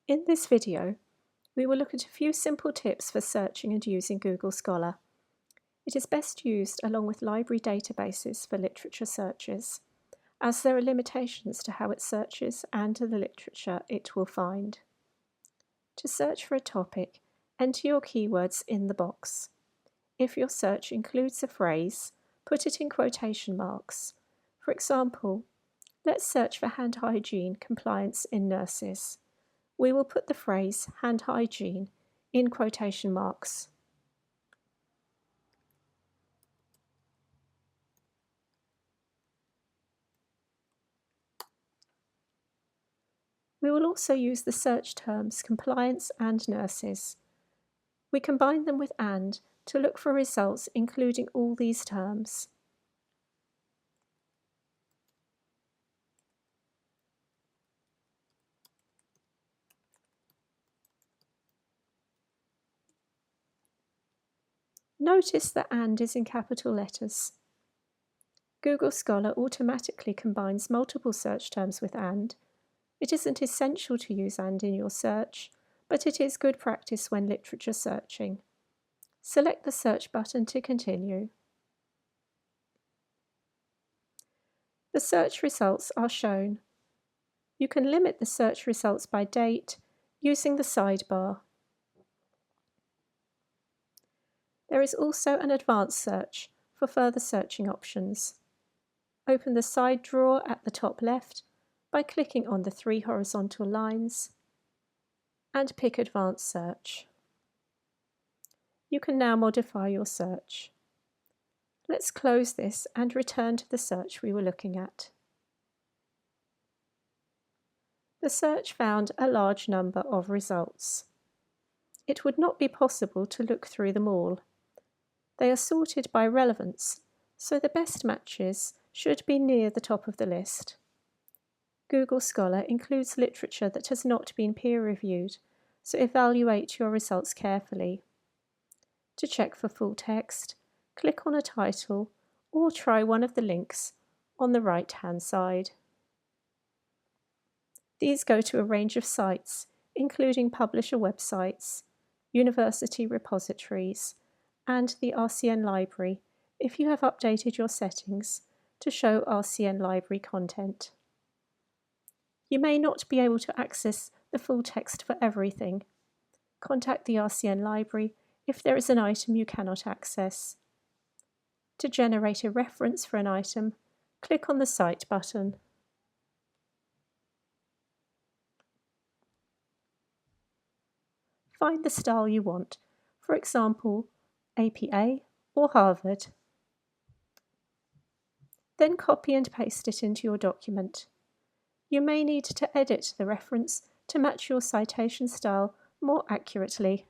In this video, we will look at a few simple tips for searching and using Google Scholar. It is best used along with library databases for literature searches, as there are limitations to how it searches and to the literature it will find. To search for a topic, enter your keywords in the box. If your search includes a phrase, put it in quotation marks. For example, let's search for hand hygiene compliance in nurses. We will put the phrase hand hygiene in quotation marks. We will also use the search terms compliance and nurses. We combine them with and to look for results including all these terms. Notice that and is in capital letters. Google Scholar automatically combines multiple search terms with and. It isn't essential to use and in your search, but it is good practice when literature searching. Select the search button to continue. The search results are shown. You can limit the search results by date using the sidebar. There is also an advanced search for further searching options. Open the side drawer at the top left by clicking on the 3 horizontal lines and pick Advanced Search. You can now modify your search. Let's close this and return to the search we were looking at. The search found a large number of results. It would not be possible to look through them all. They are sorted by relevance, so the best matches should be near the top of the list. Google Scholar includes literature that has not been peer-reviewed, so evaluate your results carefully. To check for full text, click on a title or try one of the links on the right-hand side. These go to a range of sites, including publisher websites, university repositories, and the RCN Library if you have updated your settings to show RCN Library content. You may not be able to access the full text for everything. Contact the RCN Library if there is an item you cannot access. To generate a reference for an item, click on the Cite button. Find the style you want, for example, APA or Harvard. Then copy and paste it into your document. You may need to edit the reference to match your citation style more accurately.